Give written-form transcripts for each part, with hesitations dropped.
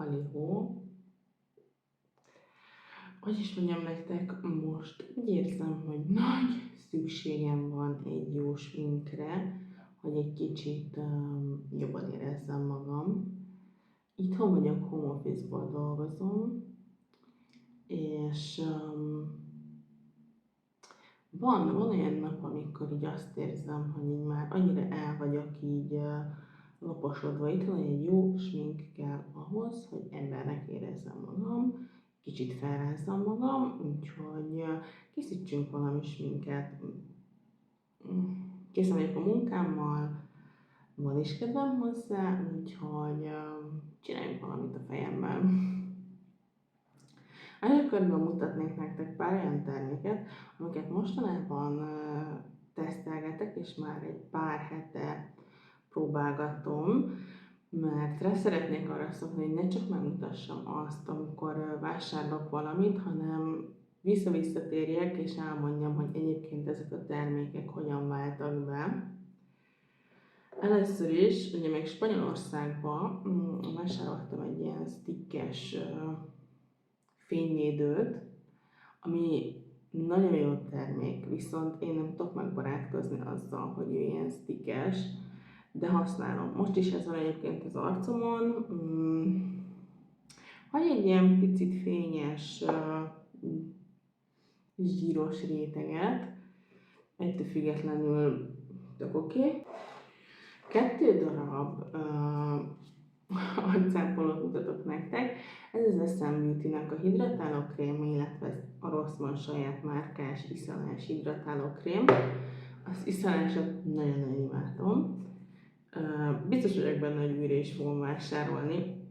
Halihó. Hogy is mondjam nektek, most úgy érzem, hogy nagy szükségem van egy jó sminkre, hogy egy kicsit jobban érezzem magam. Itthon vagyok, home office-ból dolgozom, és van olyan nap, amikor így azt érzem, hogy így már annyira el vagyok így laposodva itthon, hogy egy jó smink kell ahhoz, hogy embernek érezzem magam, kicsit felrázzam magam, úgyhogy készítsünk valami sminket. Készen vagyok a munkámmal, van is kedvem hozzá, úgyhogy csináljunk valamit a fejemmel. Első körben mutatnék nektek pár olyan terméket, amiket mostanában tesztelgetek, és már egy pár hete próbálgatom, mert szeretnék arra szokni, hogy ne csak megmutassam azt, amikor vásárolok valamit, hanem vissza-visszatérjek, és elmondjam, hogy egyébként ezek a termékek hogyan váltak be. Először is, ugye még Spanyolországban vásároltam egy ilyen stickes fényvédőt, ami nagyon jó termék, viszont én nem tudok megbarátkozni azzal, hogy ő ilyen stickes, de használom. Most is ez van egyébként az arcomon, hogy egy ilyen picit fényes, zsíros réteget, ettől függetlenül tök oké. 2 darab arcápolót mutatok nektek. Ez az SM Beauty-nek a hidratáló krém, illetve a Rossmann saját márkás iszonyás hidratáló krém. Az iszonyásat nagyon-nagyon imádom. Biztos vagyok benne, hogy újra is fogom vásárolni.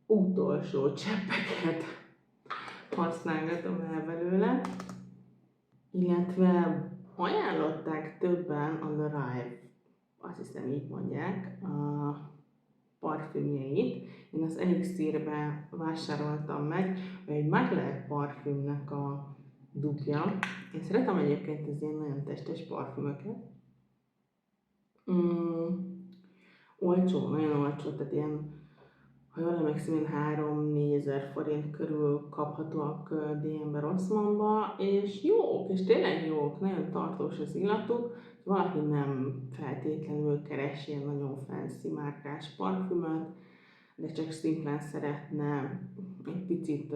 Utolsó cseppeket használgatom el belőle. Illetve ajánlották többen a The Rive, azt hiszem így mondják, a parfümjeit. Én az Elixirbe vásároltam meg, egy Mugler parfümnek a dupja. Én szeretem egyébként az ilyen nagyon testes parfümöket. Olcsó, nagyon olcsó, tehát ilyen, ha jól emlékszem, ilyen 3-4 ezer forint körül kaphatóak DM-be, Rossmannba, és jók, és tényleg jók, nagyon tartós az illatuk. Valaki nem feltétlenül keres ilyen nagyon fancy márkás parfümöt, de csak szimplán szeretne egy picit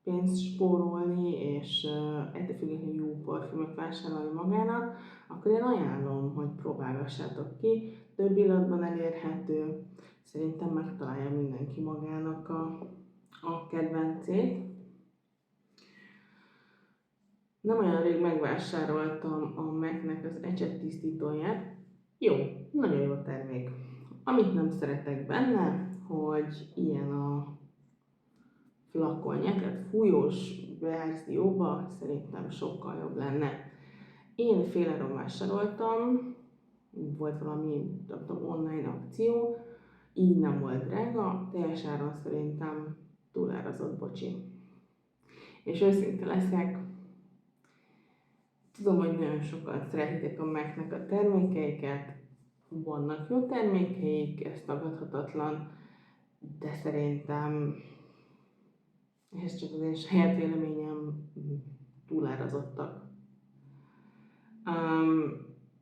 pénzt spórolni, és ettől függetlenül jó parfümöt vásárolni magának, akkor én ajánlom, hogy próbálgassátok ki. Több illatban elérhető, szerintem megtalálja mindenki magának a kedvencét. Nem olyan rég megvásároltam a MAC-nek az ecsettisztítóját. Jó, nagyon jó termék. Amit nem szeretek benne, hogy ilyen a flakonja, tehát fújós verzióban szerintem sokkal jobb lenne. Én féláron vásároltam, volt valami online akció, így nem volt drága, teljes áron szerintem túlárazott, bocsi. És őszinte leszek, tudom, hogy nagyon sokan szeretitek a MAC-nek a termékeiket, vannak jó termékeik, ez tagadhatatlan, de szerintem, ez csak az én saját véleményem, túlárazottak.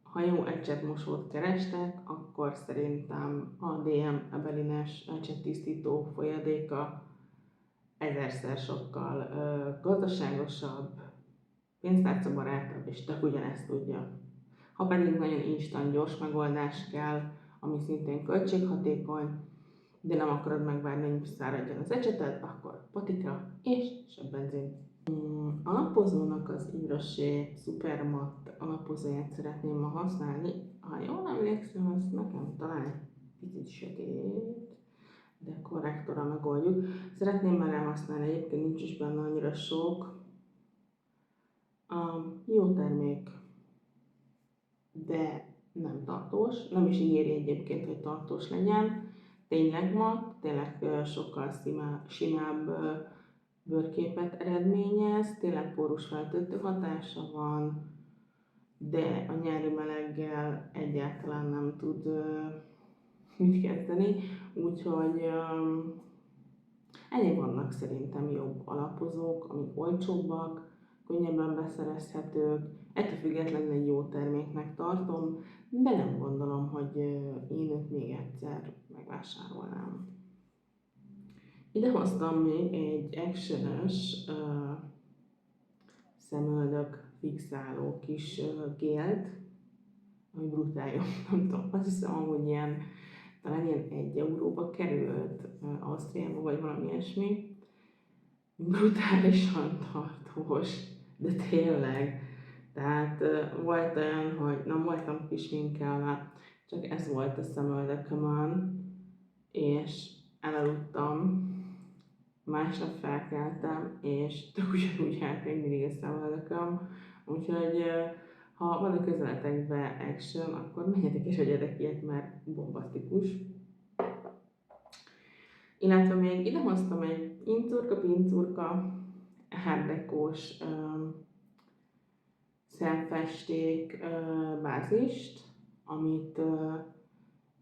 Ha jó ecsetmosót kerestek, akkor szerintem a DM Ebelines ecsettisztító folyadéka ezerszer sokkal gazdaságosabb, pénztárcabarátabb, és tök ugyanezt tudja. Ha pedig nagyon instant, gyors megoldás kell, ami szintén költséghatékony, de nem akarod megvárni, hogy száradjon az ecseted, akkor patika és sebbenzin. A napozónak az Yves Rocher Super Matte alapozóját szeretném ma használni. Ha jól emlékszem, az nekem talán egy picit sötét, de korrektorral megoldjuk. Szeretném már elhasználni, egyébként nincs is benne annyira sok. Jó termék, de nem tartós. Nem is ígéri egyébként, hogy tartós legyen. Tényleg ma, tényleg sokkal simább bőrképet eredményez, tényleg pórus feltöltő hatása van, de a nyári meleggel egyáltalán nem tud mit kezdeni, úgyhogy ennyi vannak szerintem jobb alapozók, amik olcsóbbak, könnyebben beszerezhetők, ettől függetlenül egy jó terméknek tartom, de nem gondolom, hogy én őt még egyszer megvásárolnám. Ide hoztam még egy Action-ös szemöldök fixáló kis gélt, ami brutál jó, nem tudom, azt hiszem amúgy talán ilyen 1 euróba került Ausztriába, vagy valami ilyesmi. Brutálisan tartós, de tényleg. Tehát volt olyan, hogy nem voltam kisminkelve, csak ez volt a szemöldökömön, és elaludtam, másnap felkeltem, és tök ugyanúgy állt még mindig a szemöldököm, úgyhogy ha van a közeletekben Action, akkor menjetek és vegyetek ilyet, mert bombasztikus. Illetve még ide hoztam egy pincurka Art-décós szemfesték bázist, amit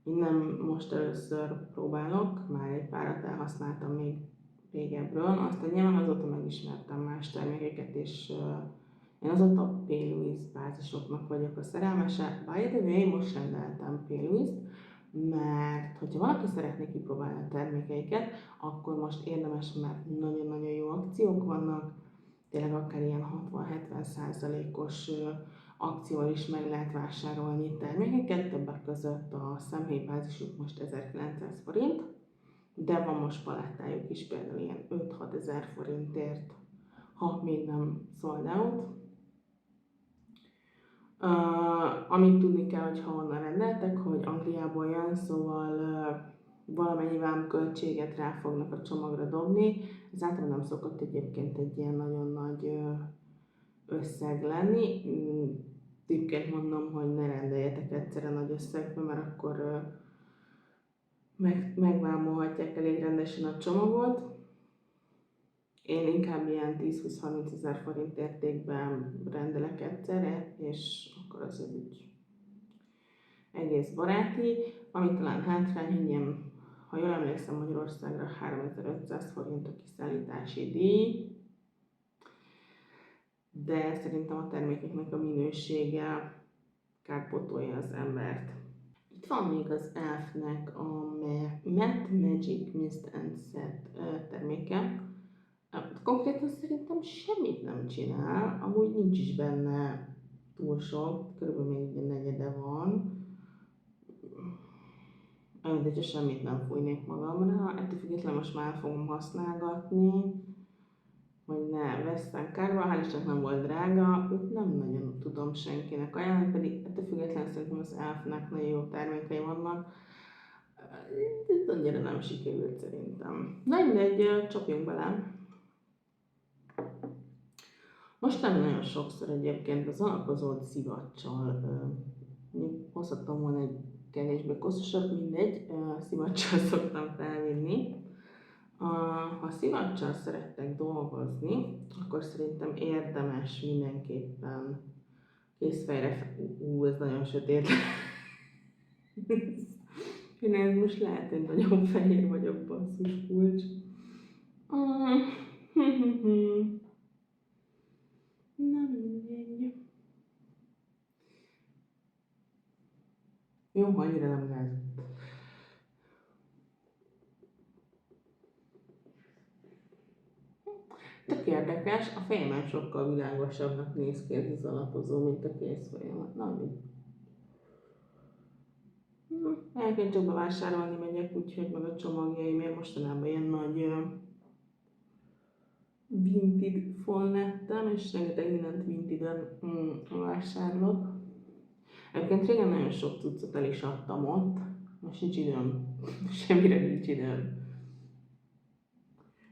én nem most először próbálok, már egy párat elhasználtam még régebről, aztán nyilván azóta megismertem más termékeket, és én azóta P. Louise bázisoknak vagyok a szerelmese. By the way, most rendeltem P. Louise-t, mert hogyha valaki szeretné kipróbálni a termékeiket, akkor most érdemes, mert nagyon-nagyon jó akciók vannak, tényleg akár ilyen 60-70%-os akcióval is meg lehet vásárolni termékeket, többek között a személybázisuk most 1900 forint, de van most palettájuk is például ilyen 5-6 ezer forintért, ha még nem sold out. Amit tudni kell, hogy ha onnan rendeltek, hogy Angliából jön, szóval valamennyi vámköltséget rá fognak a csomagra dobni. Ez általában nem szokott egyébként egy ilyen nagyon nagy összeg lenni. Tippként mondom, hogy ne rendeljetek egyszerre nagy összegbe, mert akkor megvámolhatják elég rendesen a csomagot. Én inkább ilyen 10-20-30 ezer forint értékben rendelek egyszerre, és akkor az úgy egész baráti. Ami talán hátrány, hogy ilyen, ha jól emlékszem, Magyarországra 3500 forint a kiszállítási díj, de szerintem a termékeknek a minősége kárpótolja az embert. Itt van még az Elfnek a Matte Magic Mist and Set terméke. Konkrétan szerintem semmit nem csinál, amúgy nincs is benne túl sok, körülbelül még egy negyede van. Olyan, hogyha semmit nem fújnék magamra, ettől függetlenül most már fogom használgatni, hogy ne vesztem kárba, hál' Istennek nem volt drága, őt nem nagyon tudom senkinek ajánlani, pedig ettől függetlenül szerintem az Elfnek nagyon jó termékei vannak. Ez annyira nem sikerült szerintem. Na mindegy, csapjunk bele! Most nagyon sokszor egyébként az alapozót szivacsal, hozhattam volna egy kevésbé koszosat, mindegy, szivacsal szoktam felvinni. Ha szivacsal szerettek dolgozni, akkor szerintem érdemes mindenképpen készfejre, ez nagyon sötét. Ez most lehet, hogy nagyon fehér vagyok, basszus kulcs. Na mindegy. Jó, ha annyira nem gáz. Tök érdekes, a fejemen sokkal világosabbnak néz ki ez az alapozó, mint a készfejemet. Na mi? Egyébként csak bevásárolni megyek, úgyhogy meg a csomagjaimért mostanában ilyen nagy Vinted folnettem, és rengeteg mindent Vinteden vásárolok. Egyébként régen nagyon sok cuccot el is adtam ott, most nincs időm, semmire nincs időm.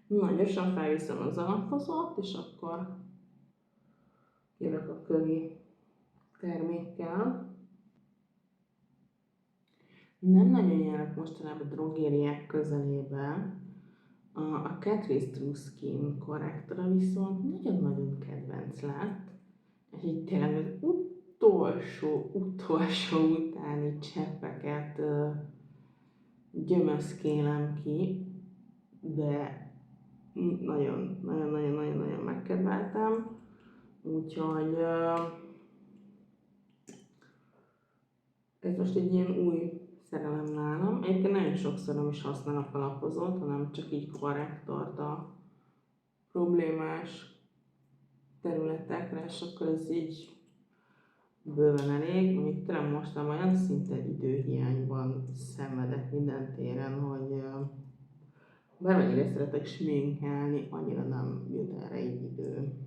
Na, gyorsan felviszem az alapozót, és akkor jövök a kövi termékkel. Nem nagyon járok mostanában drogériák közelébe. A Catrice True Skin korrektora viszont nagyon-nagyon kedvenc lett, és így tényleg az utolsó utáni cseppeket gyömöszkélem ki, de nagyon megkedveltem. Úgyhogy ez most egy ilyen új szerelem nálam. Egyébként nagyon sokszor nem is használok alapozót, hanem csak így korrektort a problémás területekre, és akkor ez így bőven elég. Mondjuk tényleg mostanában olyan szinten időhiányban szenvedek minden téren, hogy bármennyire szeretek sminkelni, annyira nem jut erre így idő.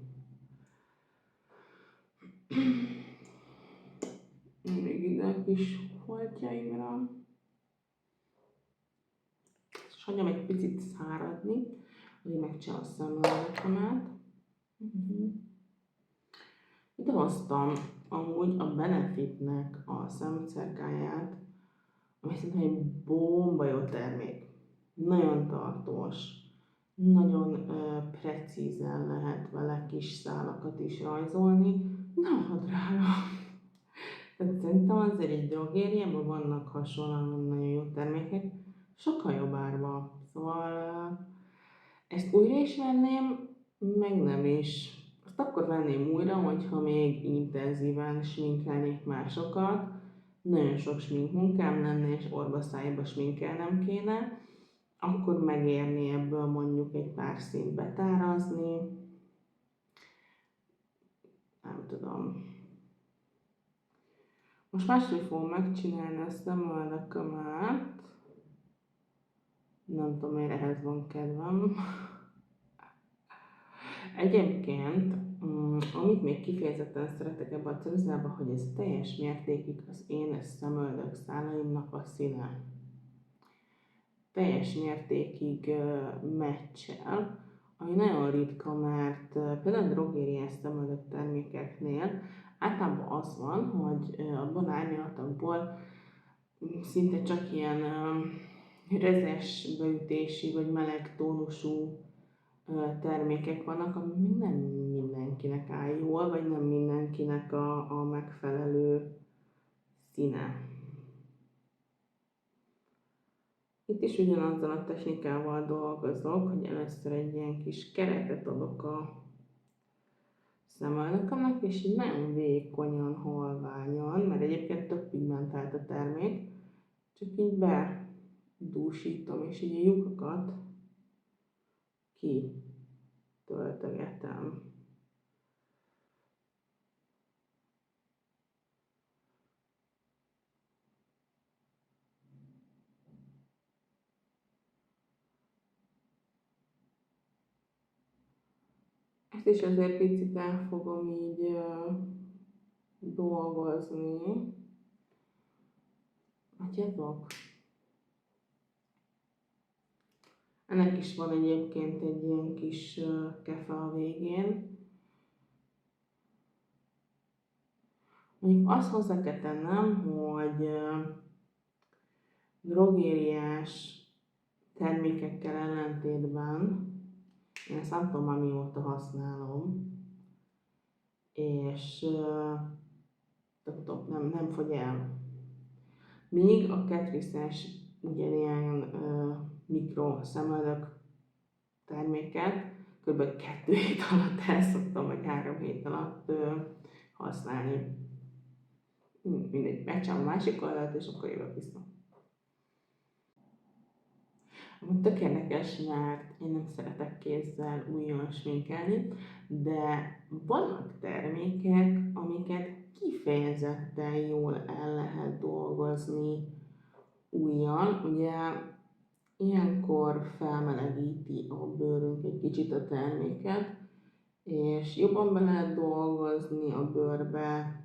Még ide a kis foltjaimra. És hagyjam egy picit száradni, hogy megcsinálom a szemöldökömet. Ide hoztam amúgy a Benefitnek a szemcerkáját, ami szerintem egy bomba jó termék. Nagyon tartós, nagyon precízen lehet vele kis szálakat is rajzolni, nem a drága. Tehát szerintem azért egy drogériában vannak hasonlóan nagyon jó termékek, sokkal jobb árba. Szóval ezt újra is venném, meg nem is. Azt akkor venném újra, hogyha még intenzíven sminkelnék másokat, nagyon sok sminkmunkám lenne, és orba-szájba sminkelnem kéne, akkor megérni ebből mondjuk egy pár színt betárazni. Nem tudom. Most máshogy fogom megcsinálni a szemöldökömet. Nem tudom, miért ehhez van kedvem. Egyébként, amit még kifejezetten szeretek ebben a ceruzában, hogy ez teljes mértékig az én szemöldök szálaimnak a színe. Teljes mértékig meccsel, ami nagyon ritka, mert például a drogériás szemöldök termékeknél általában az van, hogy abban árnyalatokból szinte csak ilyen rezes beütési vagy meleg tónusú termékek vannak, ami nem mindenkinek áll jól, vagy nem mindenkinek a megfelelő színe. Itt is ugyanazzal a technikával dolgozok, hogy először egy ilyen kis keretet adok a szemöldökömnek, és így nagyon vékonyan, halványan, mert egyébként tök pigmentált a termék, csak így bedúsítom, és így a lyukakat kitöltögetem. Ezt is azért picit el fogom így dolgozni. Látjátok? Ennek is van egyébként egy ilyen kis kefe a végén. Mondjuk azt hozzá kell tennem, hogy drogériás termékekkel ellentétben, én ezt nem tudom már mióta használom, és nem fogy el. Míg a Catrice-es ugyanilyen mikro szemöldök terméket kb. 2 hét alatt el szoktam, vagy 3 hét alatt használni. Mindegy, megcsinálom a másik oldalt, és akkor jövök vissza. Amúgy tök érdekes, mert én nem szeretek kézzel újon sminkelni, de vannak termékek, amiket kifejezetten jól el lehet dolgozni ujjal. Ugye ilyenkor felmelegíti a bőrünk egy kicsit a terméket, és jobban be lehet dolgozni a bőrbe,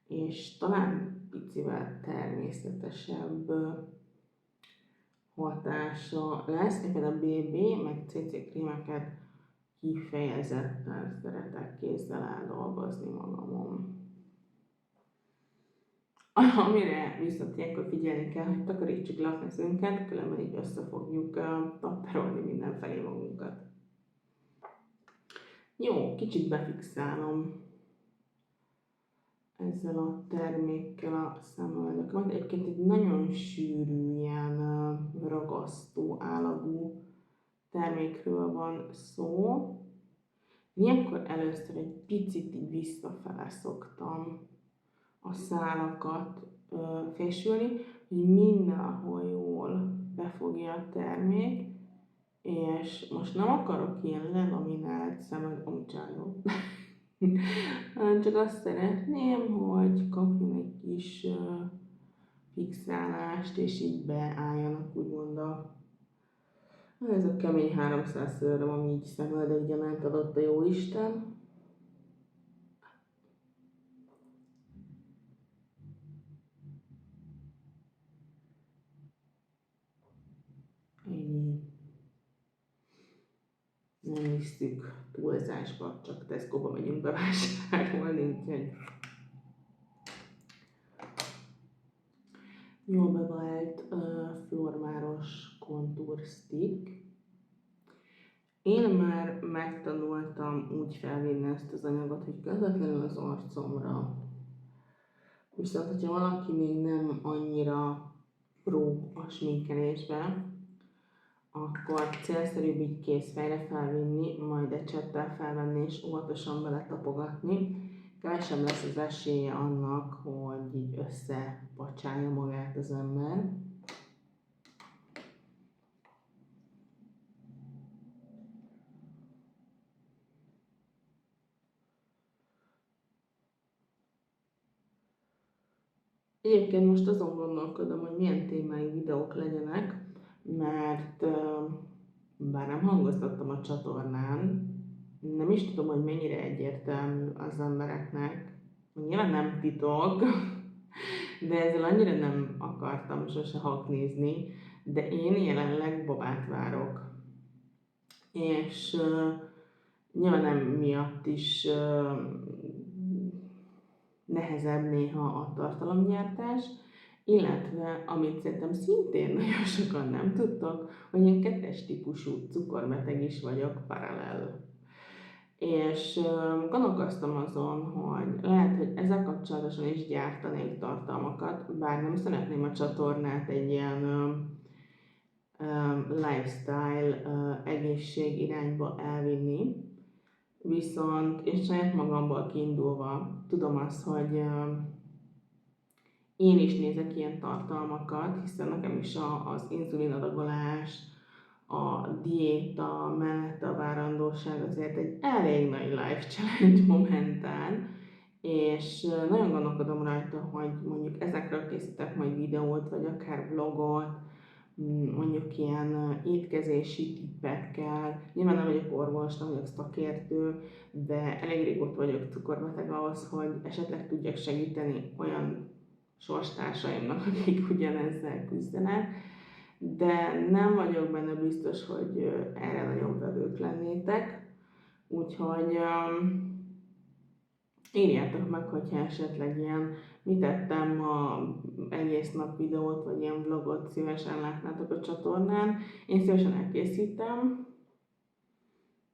és talán picivel természetesebb hatása lesz. Én például BB meg CC krémeket kifejezetten szeretek kézzel eldolgozni magamon. Amire viszont ilyenkor figyelni kell, hogy takarítsuk le a kezünket, különben így össze fogjuk tapperolni mindenfelé magunkat. Jó, kicsit befixálom ezzel a termékkel a szemöldökömet. Egyébként egy nagyon sűrű, ilyen ragasztó állagú termékről van szó. Ilyenkor először egy picit így visszafele szoktam a szálakat fésülni, hogy mindenhol jól befogja a termék, és most nem akarok ilyen lelaminált szemet, amcsájó, hanem csak azt szeretném, hogy kapjon egy kis fixálást, és így beálljanak úgymond ez a kemény 300 szőröm, ami így szemöldökgyanánt adott a jóisten. Ennyi. Nem visszük túlzásba, csak Tesco-ba megyünk bevásárolni, úgyhogy jól bevált Flormáros Contour Stick. Én már megtanultam úgy felvinni ezt az anyagot, hogy közvetlenül az arcomra. Viszont, hogyha valaki még nem annyira pró a sminkelésben, akkor célszerűbb így készfejre felvinni, majd ecsettel felvenni és óvatosan beletapogatni. Kevesebb lesz az esélye annak, hogy így összepacsálja magát az ember. Egyébként most azon gondolkodom, hogy milyen témájú videók legyenek, mert bár nem hangoztattam a csatornán, nem is tudom, hogy mennyire egyértelmű az embereknek. Nyilván nem titok, de ezzel annyira nem akartam sose haknézni, de én jelenleg babát várok. És nyilván nem miatt is nehezebb néha a tartalomgyártás, illetve amit szerintem szintén nagyon sokan nem tudtok, hogy én 2-es típusú cukorbeteg is vagyok paralel. És gondolkoztam azon, hogy lehet, hogy ezzel kapcsolatosan is gyártanék tartalmakat, bár nem szeretném a csatornát egy ilyen lifestyle, egészség irányba elvinni, viszont én saját magamból kiindulva tudom azt, hogy én is nézek ilyen tartalmakat, hiszen nekem is az inzulinadagolás, a diéta mellett a várandóság azért egy elég nagy life challenge momentán, és nagyon gondolkodom rajta, hogy mondjuk ezekről készítek majd videót, vagy akár vlogot, mondjuk ilyen étkezési tippekkel. Nyilván nem vagyok orvos, nem vagyok szakértő, de elég régóta vagyok cukorbeteg ahhoz, hogy esetleg tudjak segíteni olyan sorstársaimnak, akik ugyanezzel küzdenek, de nem vagyok benne biztos, hogy erre nagyon vevők lennétek. Úgyhogy írjátok meg, hogyha esetleg ilyen mit tettem ma egész nap videót, vagy ilyen vlogot szívesen látnátok a csatornán. Én szívesen elkészítem,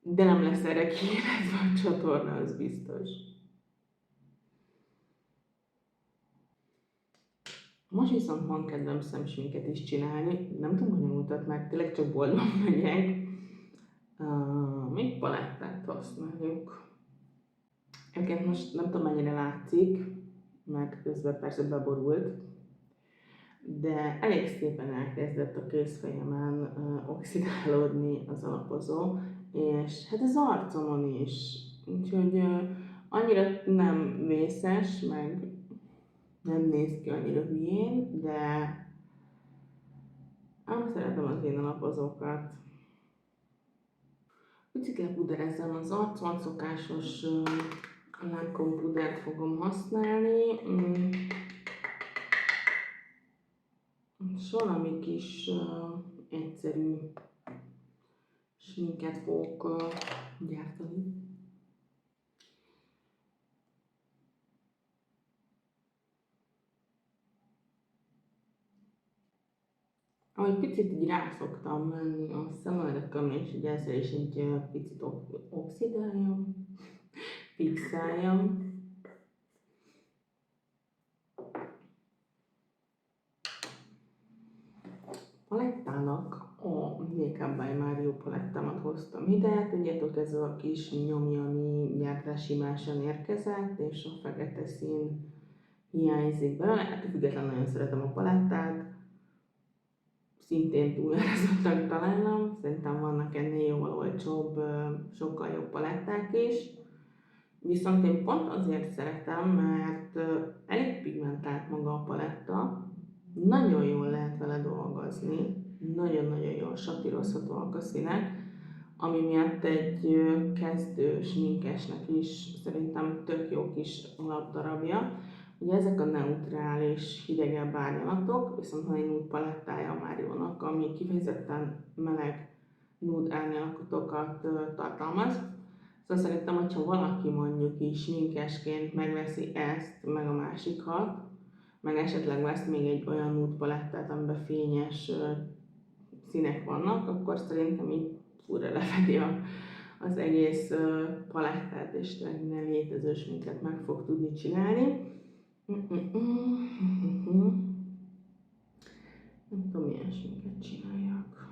de nem lesz erre kiélezve a csatorna, az biztos. Most viszont van kedvem szemsminket is csinálni, nem tudom, hogy mutat meg, tényleg csak boltban megyek. Még palettát használjuk. Egyébként most nem tudom, mennyire látszik, meg közben persze beborult, de elég szépen elkezdett a kézfejemen oxidálódni az alapozó, és hát az arcomon is. Úgyhogy annyira nem vészes, meg nem néz ki annyira hülyén, de ám szeretem az én alapozókat. Picit lepuderezzem az arcon, szokásos Lancome pudert fogom használni. Valami kis egyszerű sminket fogok gyártani. Ahogy picit így rá szoktam menni a szemöldökömre, és így ezzel is egy picit oxidáljam, fixáljam. palettának a Make by Mario palettámat hoztam ide. Tudjátok, ez a kis nyomi, ami gyártási máson érkezett, és a fekete szín hiányzik belőle. Hát függetlenül nagyon szeretem a palettát. Szintén túlárazottak találom. Szerintem vannak ennél jóval olcsóbb, sokkal jobb paletták is. Viszont én pont azért szeretem, mert elég pigmentált maga a paletta, nagyon jól lehet vele dolgozni, nagyon-nagyon jól satírozhatóak a színek, ami miatt egy kezdő sminkesnek is szerintem tök jó kis alapdarabja. Ugye ezek a neutrális, hidegebb árnyalatok, viszont van egy nude palettája a Mario-nak, ami kifejezetten meleg nude árnyalatokat tartalmaz. Szóval szerintem, hogyha valaki mondjuk így sminkesként megveszi ezt, meg a másikat, meg esetleg vesz még egy olyan nude palettát, amiben fényes színek vannak, akkor szerintem így fura lefedi az egész palettát, és minden létező sminket meg fog tudni csinálni. Nem tudom, milyen sminket csináljak.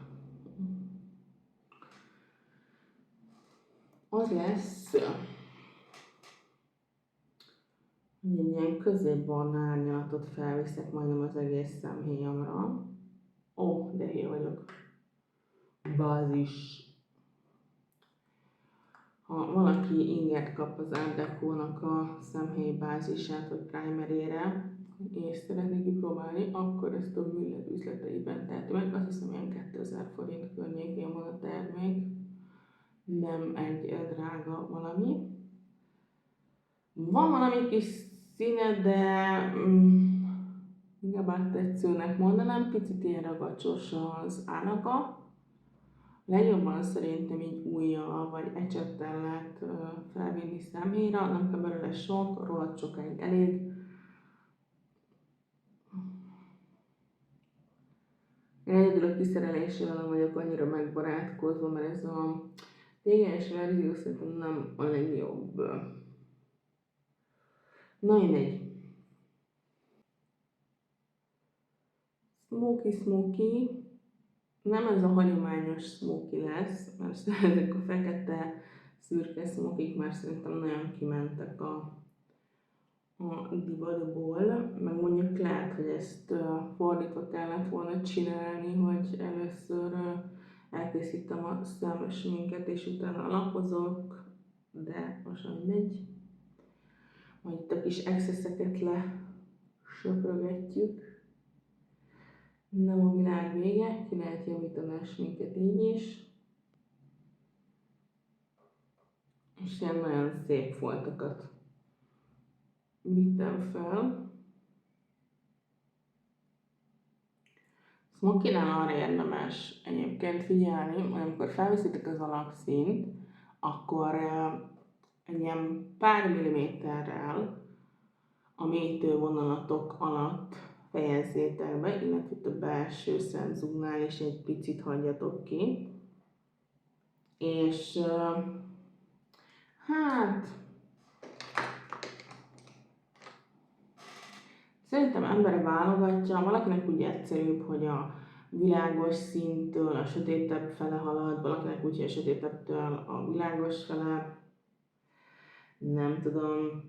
Az lesz, hogy egy ilyen középbarna árnyalatot felviszek majdnem az egész szemhéjamra. Ó, de hülye vagyok. Bázis. Ha valaki ingert kap az Art Deco-nak a szemhéj bázisát vagy primerére, és szeretné kipróbálni, akkor ezt a Müller üzleteiben teheti meg. Azt hiszem, ilyen 2000 forint környékén van a termék. Nem egy drága valami. Van valami kis színe, de inkább áttetszőnek mondanám, picit ilyen ragacsos az állaga. Legjobban szerintem így ujjal vagy ecsettel lehet felvinni szemhéjra, nem kell belőle sok, rohadt sokáig elég. Én egyedül a kiszerelésével nem vagyok annyira megbarátkozva, mert ez a téges verzió szerintem nem a legjobb. Na mindegy. Smoky. Nem ez a hagyományos smoky lesz, mert ezek a fekete szürke smokik már szerintem nagyon kimentek a divatból, meg mondjuk lehet, hogy ezt fordítva kellett volna csinálni, hogy először elkészítem a szemsminket és utána lapozok, de most mindegy. Majd itt a kis excesseket lesöprögetjük. Nem a világ vége, ki lehet javítani a sminket így is. És ilyen nagyon szép foltokat vittem fel. Smokinál arra érdemes egyébként figyelni, hogy amikor felviszitek az alapszínt, akkor egy ilyen pár milliméterrel a mélytő vonalatok alatt fejezzétek be, illetve a belső szemzugnál is egy picit hagyjatok ki. És hát szerintem ember válogatja, valakinek úgy egyszerűbb, hogy a világos színtől a sötétebb fele halad, valakinek úgy, hogy a sötétebbtől a világos fele. Nem tudom,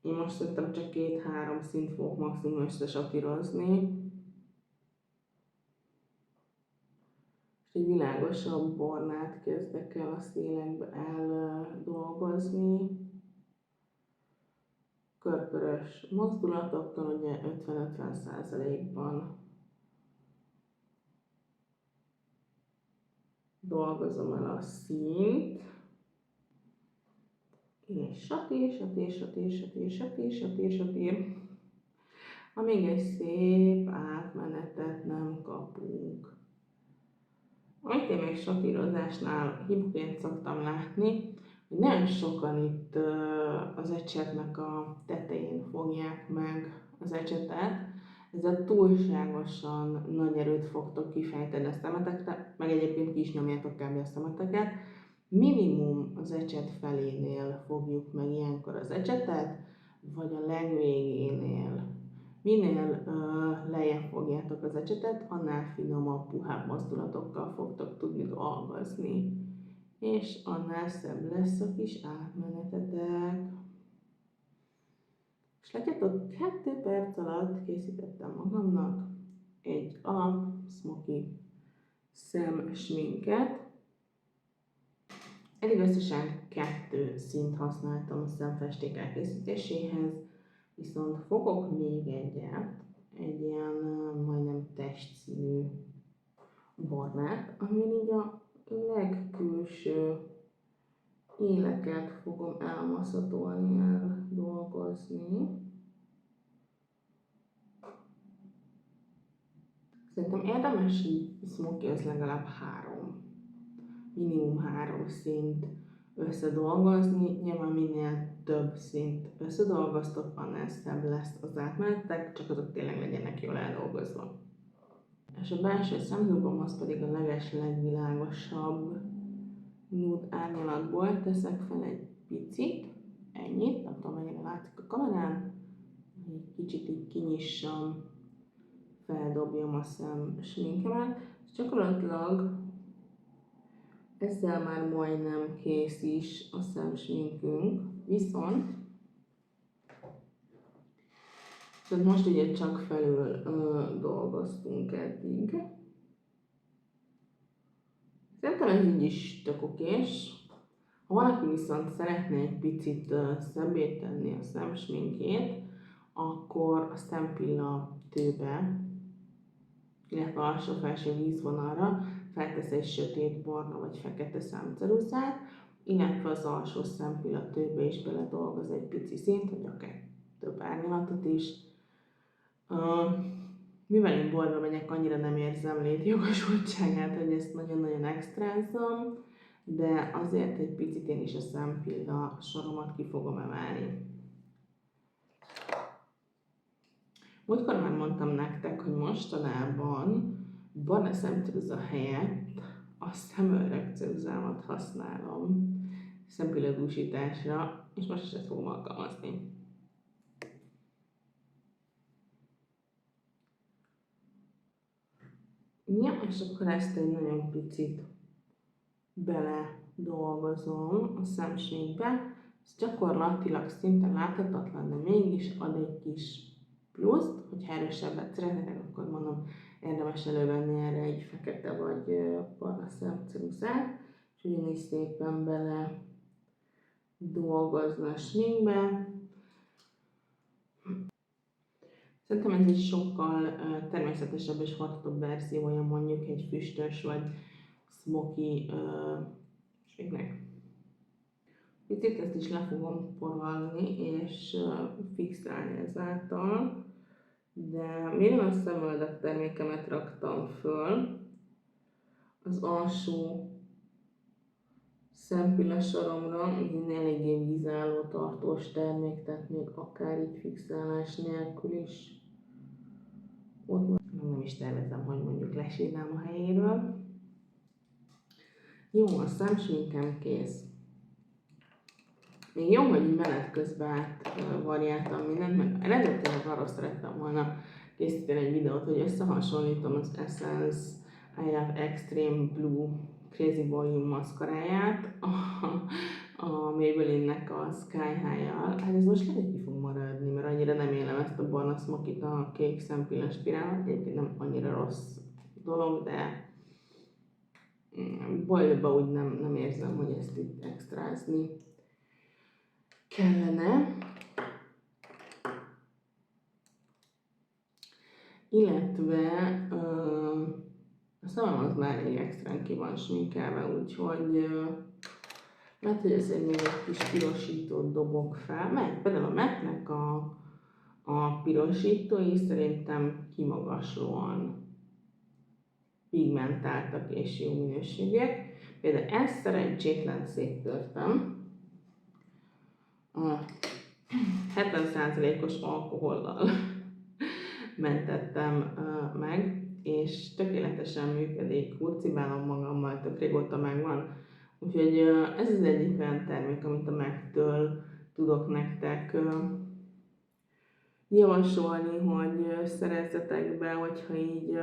én most szerintem csak 2-3 szint fogok maximum összesatírozni. És egy világosabb barnát kezdek el a szélekbe eldolgozni. Körkörös mozdulatokkal, ugye 50-50%-ban dolgozom el a színt. És satír. Amíg egy szép átmenetet nem kapunk. Amit én még satírozásnál hibaként szoktam látni, hogy nagyon sokan itt az ecsetnek a tetején fogják meg az ecsetet, ezzel túlságosan nagy erőt fogtok kifejteni a szemetekre, meg egyébként ki is nyomjátok kb. A szemeteket. Minimum az ecset felénél fogjuk meg ilyenkor az ecsetet, vagy a legvégénél. Minél lejjebb fogjátok az ecsetet, annál finomabb, puhább mozdulatokkal fogtok tudni dolgozni, és annál szebb lesz a kis átmenetetek. És látjátok, 2 perc alatt készítettem magamnak egy alap smoky szemsminket. Eddig összesen 2 színt használtam a szemfesték elkészítéséhez, viszont fogok még egy ilyen majdnem testszínű barnát, amin így a legkülső éleket fogom elmaszatolni, eldolgozni. Szerintem érdemes smokyhoz legalább minimum 3 színt összedolgozni. Nyilván minél több színt összedolgoztok, annál szebb lesz az átmenetek, csak azok tényleg legyenek jól eldolgozva. És a belső szemzugomhoz pedig a legvilágosabb nude árnyalatból teszek fel egy picit, ennyit, nem tudom mennyire látszik a kamerán, egy kicsit így kinyissam, feldobjam a szemsminkemet, és gyakorlatilag ezzel már majdnem kész is a szemsminkünk, viszont most ugye csak felül dolgoztunk eddig. Szerintem ez így is tök okés. Ha valaki viszont szeretne egy picit szebbé tenni a szemsminkét, akkor a szempilla tőbe, illetve alsó-felső vízvonalra feltesz egy sötét barna vagy fekete szemceruzát, illetve az alsó szempilla tőbe is beledolgoz egy pici szint, vagy akár több árnyalatot is. Mivel én boltba megyek, annyira nem érzem létjogosultságát, hogy ezt nagyon-nagyon extrázzam, de azért egy picit én is a szempilla soromat ki fogom emelni. Múltkor már mondtam nektek, hogy mostanában barna szemceruza helyett a szemöldök ceruzámat használom szempilla dúsításra, és most is ezt fogom alkalmazni. Ja, és akkor ezt egy nagyon picit bele dolgozom a szemsminkbe. Ez gyakorlatilag szinte láthatatlan, de mégis ad egy kis pluszt, hogyha erősebbet szeretnétek, akkor mondom, érdemes elővenni erre egy fekete vagy barna szemceruzát, és ugyanígy szépen bele dolgozni a sminkbe. Szerintem ez egy sokkal természetesebb és hordhatóbb verziója mondjuk egy füstös vagy smoky sminknek. Picit ezt is le fogom porolni és fixálni ezáltal, de mivel a szemöldök termékemet raktam föl, az alsó szempilla soromra, ez eléggé vízálló tartós termék, tehát még akár így fixálás nélkül is ott van. Nem is tervezem, hogy mondjuk lesírnám a helyéről. Jó, a szemsminkem kész. Még jó, hogy menet közben variáltam mindent, meg eredetileg arról szerettem volna készíteni egy videót, hogy összehasonlítom az Essence I Love Extreme Blue Crazy Volume maszkaráját a Maybelline-nek a Sky High-jal. Hát ez most lehet, hogy ki fog maradni, mert annyira nem élem ezt a barna smokit, a kék szempilla spirálat. Egyébként nem annyira rossz dolog, de boltba úgy nem érzem, hogy ezt itt extrázni kellene. Illetve a szemem az már elég extrán ki van sminkelve, úgyhogy lehet, hogy ezért még egy kis pirosítót dobok fel, mert például a MAC-nek a pirosítói szerintem kimagaslóan pigmentáltak és jó minőségűek. Például ezt szerencsétlen széttörtem. 70%-os alkohollal mentettem meg, és tökéletesen működik, kurcibálom magammal, tök régóta megvan. Úgyhogy ez az egyik olyan termék, amit a MAC-től tudok nektek javasolni, hogy szerezzetek be, hogyha így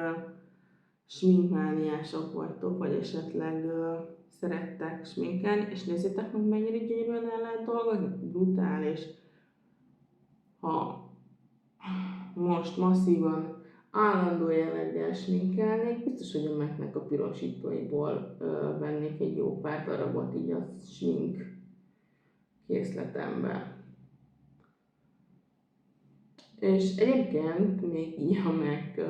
sminkmániások vagytok, vagy esetleg szerettek sminkelni, és nézzétek meg, mennyire gyönyörűen el lehet dolgozni, brutális. Ha most masszívan állandó jelleggel sminkelnék, biztos, hogy a MAC-nek a pirosítóiból vennék egy jó pár darabot így a smink készletembe. És egyébként még így a MAC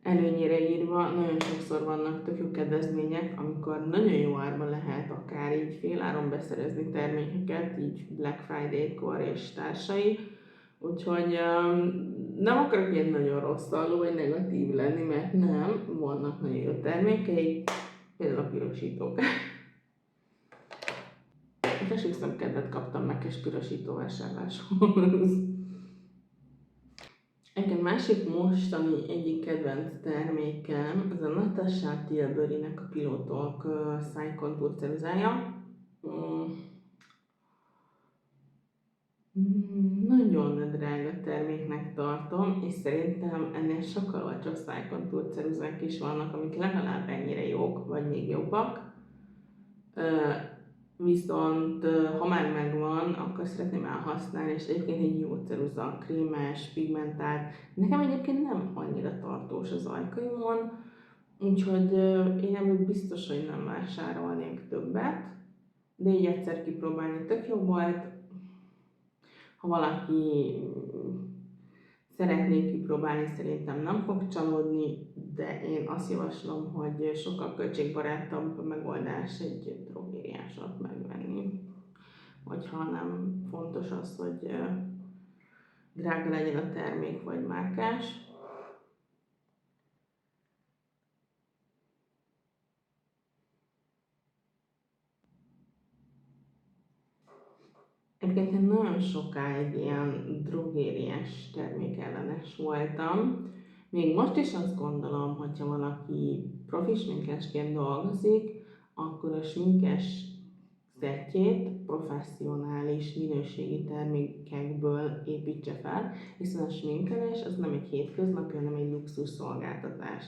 előnyére írva, nagyon sokszor vannak tök jó kedvezmények, amikor nagyon jó árban lehet akár így féláron beszerezni termékeket, így Black Friday-kor és társai. Úgyhogy nem akarok ilyen nagyon rossz halló vagy negatív lenni, mert nem, vannak nagyon jó termékeik, például a pirosítók. Esküszöm, kedvet kaptam Mac-es pirosító vásárláshoz. Egy másik mostani egyik kedvenc termékem, az a Natasha Tilbury-nek a Pilotalk szájkontúr ceruzája. Nagyon drága terméknek tartom, és szerintem ennél sokkal olcsóbb szájkontúr ceruzák is vannak, amik legalább ennyire jók, vagy még jobbak. Viszont ha már megvan, akkor szeretném elhasználni, és egyébként egy jó ceruza, krémes, pigmentált. Nekem egyébként nem annyira tartós az ajkaimon, úgyhogy én ebből biztos, hogy nem vásárolnék többet, de így egyszer kipróbálni tök jó volt. Ha valaki szeretné kipróbálni, szerintem nem fog csalódni, de én azt javaslom, hogy sokkal költségbarátabb megoldás egy drogériásat megvenni. Hogyha nem fontos az, hogy drága legyen a termék vagy márkás. Egyébként én nagyon sokáig ilyen drogériás termékellenes voltam. Még most is azt gondolom, hogyha valaki profi sminkesként dolgozik, akkor a sminkes szettjét professzionális minőségi termékekből építse fel, hiszen a sminkelés az nem egy hétköznapi, hanem egy luxus szolgáltatás.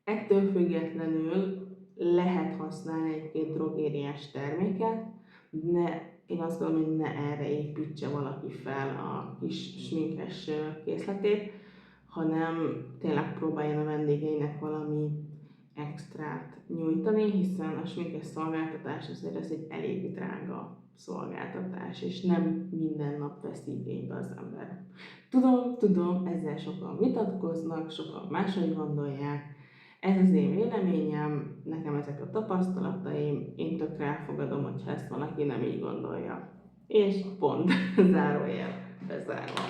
Ettől függetlenül lehet használni egy-két drogériás terméket, én azt gondolom, hogy ne erre építse valaki fel a kis sminkes készletét, hanem tényleg próbáljon a vendégeinek valami extrát nyújtani, hiszen a sminkes szolgáltatás azért ez egy elég drága szolgáltatás, és nem minden nap vesz igénybe az ember. Tudom, ezzel sokan vitatkoznak, sokan máshogy gondolják, ez az én véleményem, nekem ezek a tapasztalataim, én tökre elfogadom, hogyha ezt valaki nem így gondolja. És pont, zárójel, bezárva.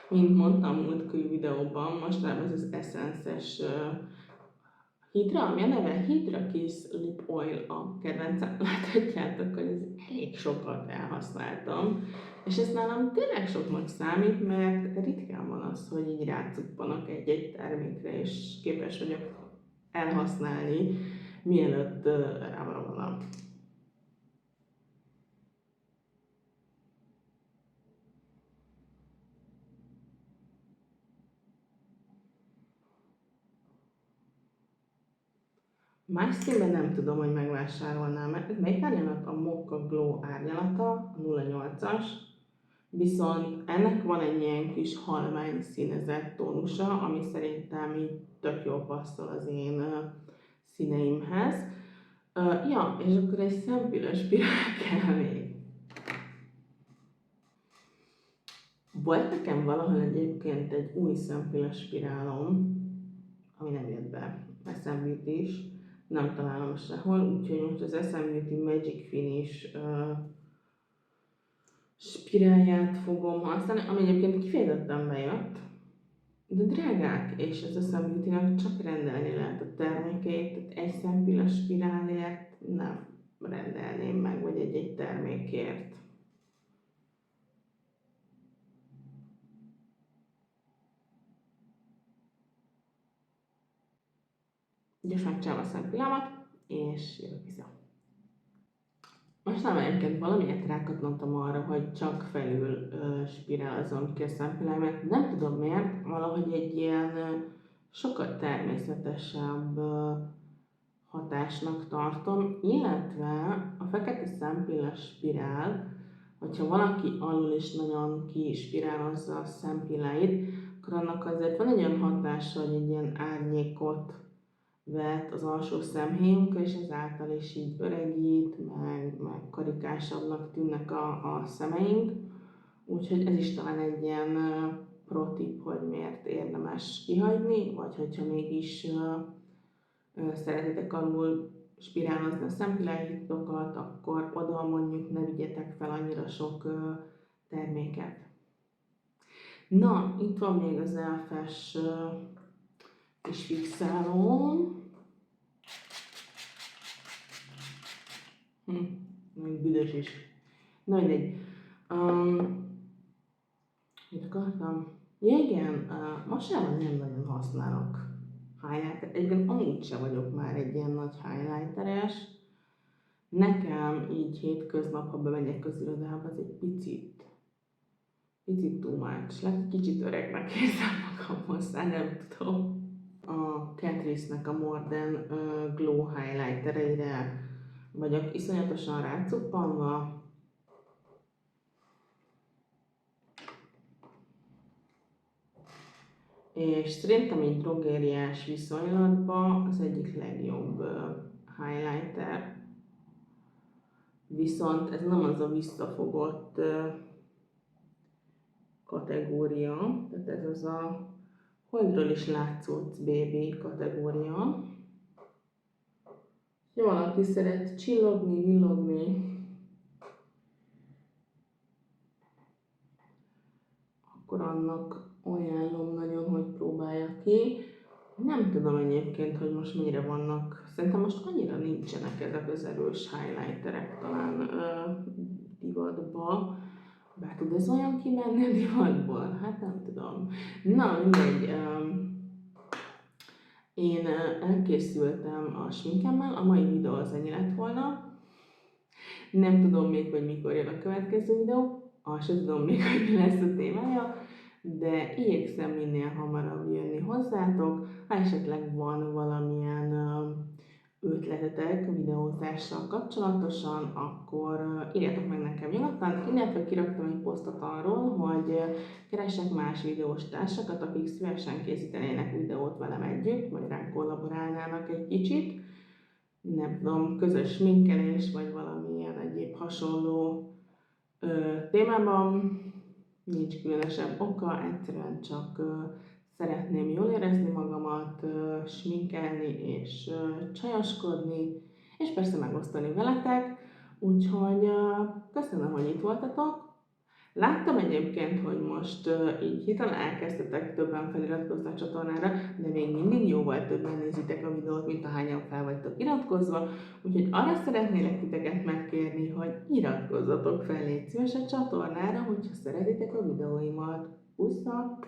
Mint mondtam múltkori videóban, mostanában ez az Essence-es Hydra, mi a neve? Hydra Kiss Lip Oil a kedvencem. Láthatjátok, hogy ez elég sokat elhasználtam. És ez nálam tényleg soknak számít, mert ritkán van az, hogy így rácuppanak egy-egy termékre, és képes vagyok elhasználni, mielőtt rám volna. Más színben nem tudom, hogy megvásárolnám, mert ez melyik árnyalat? A Mocha Glow árnyalata, a 08-as, viszont ennek van egy ilyen kis halvány színezett tónusa, ami szerintem így tök jól passzol az én színeimhez. Ja, és akkor egy szempilles spirál kell még. Volt nekem valahol egyébként egy új szempilles spirálom, ami nem jött be, SM Beauty is, nem találom sehol, úgyhogy most az SM Beauty Magic Finish spirálját fogom használni, ami egyébként kifejezetten bejött, de drágák, és az SM Beauty-nak csak rendelni lehet a termékeit, tehát egy szempillas spirálért nem rendelném meg, vagy egy termékért. Gyorsan megcsinálom a szempillamat, és jövök vissza. Most nem egyébként valamiért rákattantam arra, hogy csak felül spirálozom ki a szempillámat. Nem tudom miért, valahogy egy ilyen sokkal természetesebb hatásnak tartom, illetve a fekete szempilla spirál, hogyha valaki alul is nagyon kispirálozza a szempilláit, akkor annak azért van egy olyan hatása, hogy egy ilyen árnyékot vet az alsó szemhéjunkra, és ezáltal is így öregít, meg karikásabbnak tűnnek a szemeink. Úgyhogy ez is talán egy ilyen pro tip, hogy miért érdemes kihagyni, vagy hogyha mégis szeretitek alul spirálozni a szempilláitokat, akkor oda mondjuk ne vigyetek fel annyira sok terméket. Na, itt van még az elfes kis fixáló. Még büdös is. Na mindegy. Mit akartam? Ja igen, mostában nem nagyon használok highlighter. Egyébként amúgy sem vagyok már egy ilyen nagy highlighteres. Nekem így hétköznap, ha bemegyek közirodába, az egy picit too much. Lehet, kicsit öregnek érzem magam hozzá, nem tudom. A Catrice-nek a Modern Glow highlightereire vagyok iszonyatosan rácuppanva. És szerintem egy drogériás viszonylatban az egyik legjobb highlighter. Viszont ez nem az a visszafogott kategória, tehát ez az a holdról is látszódsz baby kategória. Ha valaki szeret csillogni, villogni, akkor annak ajánlom nagyon, hogy próbálja ki. Nem tudom egyébként, hogy most mennyire vannak, szerintem most annyira nincsenek ezek az erős highlighterek talán divatba. Bár tud ez olyan kimenni a divatból? Hát nem tudom. Na mindegy. Én elkészültem a sminkemmel, a mai videó az ennyi lett volna. Nem tudom még, hogy mikor jön a következő videó, azt sem tudom még, hogy mi lesz a témája, de igyekszem minél hamarabb jönni hozzátok. Ha esetleg van valamilyen ötletetek videózással kapcsolatosan, akkor írjátok meg nekem nyugodtan, illetve kiraktam egy posztot arról, hogy keresek más videós társakat, akik szívesen készítenének videót velem együtt, vagy ránk kollaborálnának egy kicsit. Nem tudom, közös sminkelés, vagy valamilyen egyéb hasonló témában. Nincs különösebb oka, egyszerűen csak szeretném jól érezni magamat, sminkelni és csajoskodni, és persze megosztani veletek, úgyhogy köszönöm, hogy itt voltatok. Láttam egyébként, hogy most így hirtelen elkezdtetek többen feliratkozni a csatornára, de még mindig jóval többen nézitek a videót, mint ahányan fel vagytok iratkozva, úgyhogy arra szeretnélek titeket megkérni, hogy iratkozzatok fel, légy szíves a csatornára, hogyha szeretitek a videóimat. Puszak!